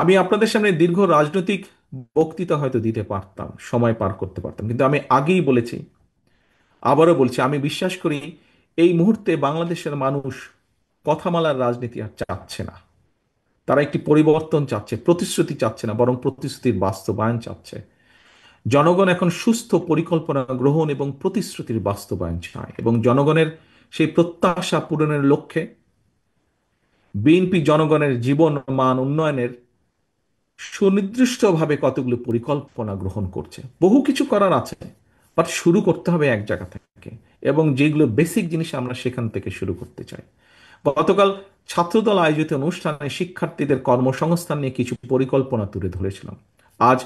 আমি আপনাদের সামনে দীর্ঘ রাজনৈতিক বক্তৃতা হয়তো দিতে পারতাম, সময় পার করতে পারতাম, কিন্তু আমি আগেই বলেছি, আবারও বলছি, আমি বিশ্বাস করি এই মুহূর্তে বাংলাদেশের মানুষ কথামালার রাজনীতি আর চাচ্ছে না। তারা একটি পরিবর্তন চাচ্ছে, প্রতিশ্রুতি চাচ্ছে না, বরং প্রতিশ্রুতির বাস্তবায়ন চাচ্ছে। জনগণ এখন সুস্থ পরিকল্পনা গ্রহণ এবং প্রতিশ্রুতির বাস্তবায়ন চায়, এবং জনগণের সেই প্রত্যাশা পূরণের লক্ষ্যে বিএনপি জনগণের জীবন মান উন্নয়নের সুনির্দিষ্টভাবে কতগুলো পরিকল্পনা গ্রহণ করছে। বহু কিছু করার আছে, বাট শুরু করতে হবে এক জায়গা থেকে, এবং যেগুলো বেসিক জিনিস আমরা সেখান থেকে শুরু করতে চাই। গতকাল ছাত্রদল আয়োজিত অনুষ্ঠানে শিক্ষার্থীদের কর্মসংস্থান নিয়ে কিছু পরিকল্পনা তুলে ধরেছিলাম। আজ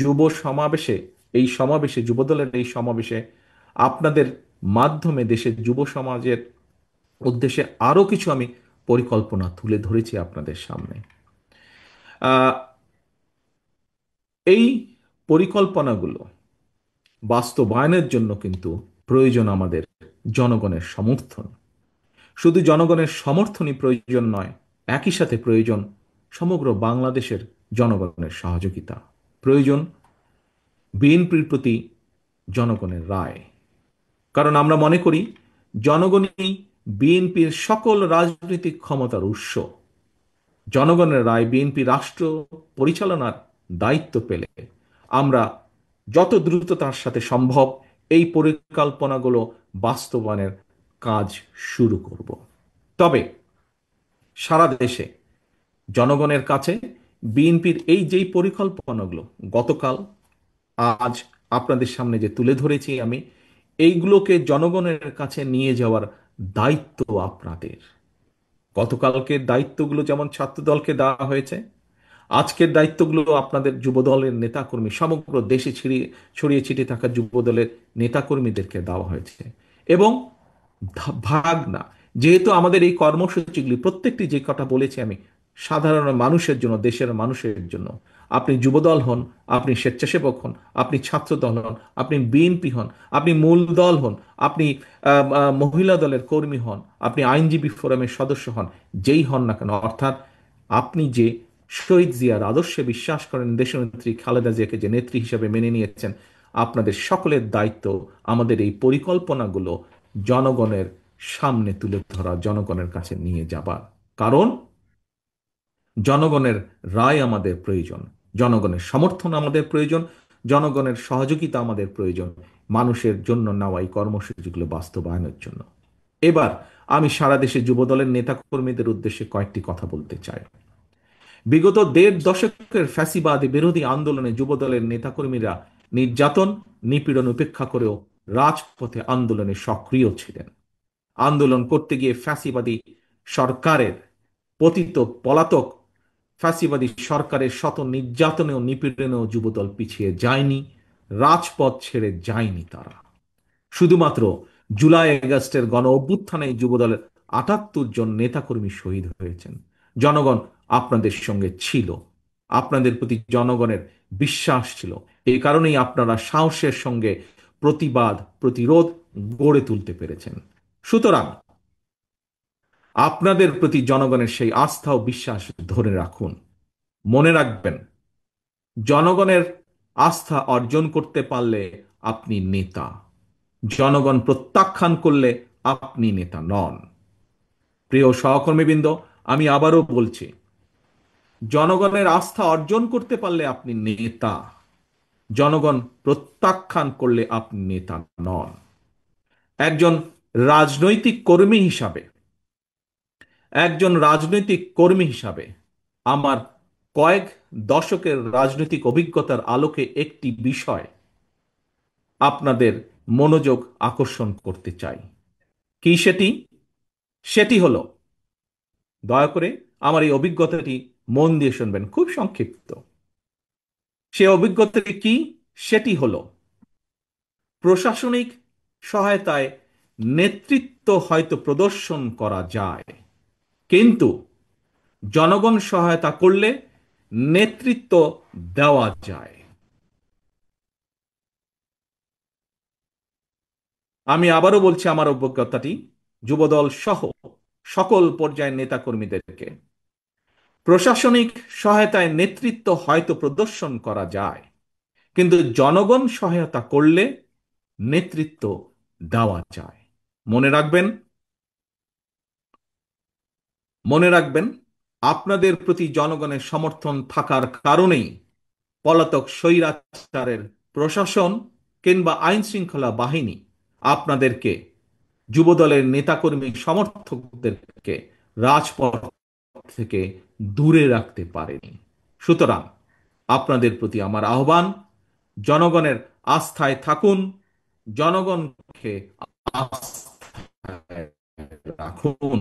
যুব সমাবেশে, যুবদলের এই সমাবেশে আপনাদের মাধ্যমে দেশের যুব সমাজের উদ্দেশ্যে আরো কিছু আমি পরিকল্পনা তুলে ধরেছি আপনাদের সামনে। আহ, এই পরিকল্পনাগুলো বাস্তবায়নের জন্য কিন্তু প্রয়োজন আমাদের জনগণের সমর্থন। শুধু জনগণের সমর্থনই প্রয়োজন নয়, একই সাথে প্রয়োজন সমগ্র বাংলাদেশের জনগণের সহযোগিতা। প্রয়োজন বিএনপির প্রতি জনগণের রায়। কারণ আমরা মনে করি জনগণই বিএনপির সকল রাজনৈতিক ক্ষমতার উৎস। জনগণের রায় বিএনপি রাষ্ট্র পরিচালনার দায়িত্ব পেলে আমরা যত দ্রুততার সাথে সম্ভব এই পরিকল্পনাগুলো বাস্তবায়নের কাজ শুরু করব। তবে সারা দেশে জনগণের কাছে বিএনপির এই যেই পরিকল্পনাগুলো গতকাল, আজ আপনাদের সামনে যে তুলে ধরেছি আমি, এইগুলোকে জনগণের কাছে নিয়ে যাওয়ার দায়িত্ব আপনাদের। গতকালকের দায়িত্বগুলো যেমন ছাত্রদলকে দেওয়া হয়েছে, আজকের দায়িত্বগুলো আপনাদের যুবদলের নেতাকর্মী, সমগ্র দেশে ছড়িয়ে ছড়িয়ে ছিটিয়ে থাকা যুবদলের নেতাকর্মীদেরকে দেওয়া হয়েছে। এবং ভাগ না, যেহেতু আমাদের এই কর্মসূচিগুলি প্রত্যেকটি, যে কথা বলেছি আমি, সাধারণ মানুষের জন্য, দেশের মানুষের জন্য। আপনি যুবদল হন, আপনি স্বেচ্ছাসেবক হন, আপনি ছাত্রদল হন, আপনি বিএনপি হন, আপনি মূল দল হন, আপনি মহিলা দলের কর্মী হন, আপনি আইনজীবী ফোরামের সদস্য হন, যেই হন না কেন, অর্থাৎ আপনি যে শহীদ জিয়ার আদর্শে বিশ্বাস করেন, দেশনেত্রী খালেদা জিয়াকে যে নেত্রী হিসেবে মেনে নিয়েছেন, আপনাদের সকলের দায়িত্ব আমাদের এই পরিকল্পনাগুলো জনগণের সামনে তুলে ধরা, জনগণের কাছে নিয়ে যাবার। কারণ জনগণের রায় আমাদের প্রয়োজন, জনগণের সমর্থন আমাদের প্রয়োজন, জনগণের সহযোগিতা আমাদের প্রয়োজন মানুষের জন্য নেওয়া এই কর্মসূচিগুলো বাস্তবায়নের জন্য। এবার আমি সারা দেশে যুবদলের নেতাকর্মীদের উদ্দেশ্যে কয়েকটি কথা বলতে চাই। বিগত দেড় দশকের ফ্যাসিবাদী বিরোধী আন্দোলনে যুবদলের নেতাকর্মীরা নির্যাতন, নিপীড়ন উপেক্ষা করেও রাজপথে আন্দোলনে সক্রিয় ছিলেন। আন্দোলন করতে গিয়ে ফ্যাসিবাদী সরকারের পতিত পলাতক ফ্যাসিবাদী সরকারের শত নির্যাতনে ও নিপীড়নেও যুবদল পিছিয়ে যায়নি, রাজপথ ছেড়ে যায়নি তারা। শুধুমাত্র জুলাই আগস্টের গণ অভ্যুত্থানে যুবদলের ৭৮ জন নেতাকর্মী শহীদ হয়েছেন। জনগণ আপনাদের সঙ্গে ছিল, আপনাদের প্রতি জনগণের বিশ্বাস ছিল। এই কারণেই আপনারা সাহসের সঙ্গে প্রতিবাদ, প্রতিরোধ গড়ে তুলতে পেরেছেন। সুতরাং আপনাদের প্রতি জনগণের সেই আস্থা ও বিশ্বাস ধরে রাখুন। মনে রাখবেন, জনগণের আস্থা অর্জন করতে পারলে আপনি নেতা, জনগণ প্রত্যাখ্যান করলে আপনি নেতা নন। প্রিয় সহকর্মীবৃন্দ, আমি আবারও বলছি, জনগণের আস্থা অর্জন করতে পারলে আপনি নেতা, জনগণ প্রত্যাখ্যান করলে আপনি নেতা নন। একজন রাজনৈতিক কর্মী হিসাবে, আমার কয়েক দশকের রাজনৈতিক অভিজ্ঞতার আলোকে একটি বিষয় আপনাদের মনোযোগ আকর্ষণ করতে চাই। কি সেটি? সেটি হলো, দয়া করে আমার এই অভিজ্ঞতাটি মন দিয়ে শুনবেন, খুব সংক্ষিপ্ত। সে অভিজ্ঞতাটি কি? সেটি হলো, প্রশাসনিক সহায়তায় নেতৃত্ব হয়তো প্রদর্শন করা যায়, কিন্তু জনগণ সহায়তা করলে নেতৃত্ব দেওয়া যায়। আমি আবারও বলছি আমার অভিজ্ঞতাটি যুবদল সহ সকল পর্যায়ের নেতাকর্মীদেরকে। প্রশাসনিক সহায়তায় নেতৃত্ব হয়তো প্রদর্শন করা যায়, কিন্তু জনগণ সহায়তা করলে নেতৃত্ব দেওয়া যায়। মনে রাখবেন, মনে রাখবেন, আপনাদের প্রতি জনগণের সমর্থন থাকার কারণেই পলাতক স্বৈরাচারের প্রশাসন কিংবা আইন শৃঙ্খলা বাহিনী আপনাদেরকে, যুবদলের নেতাকর্মী সমর্থকদেরকে রাজপথ থেকে দূরে রাখতে পারেনি। সুতরাং আপনাদের প্রতি আমার আহ্বান, জনগণের আস্থায় থাকুন, জনগণকে আস্থায় রাখুন।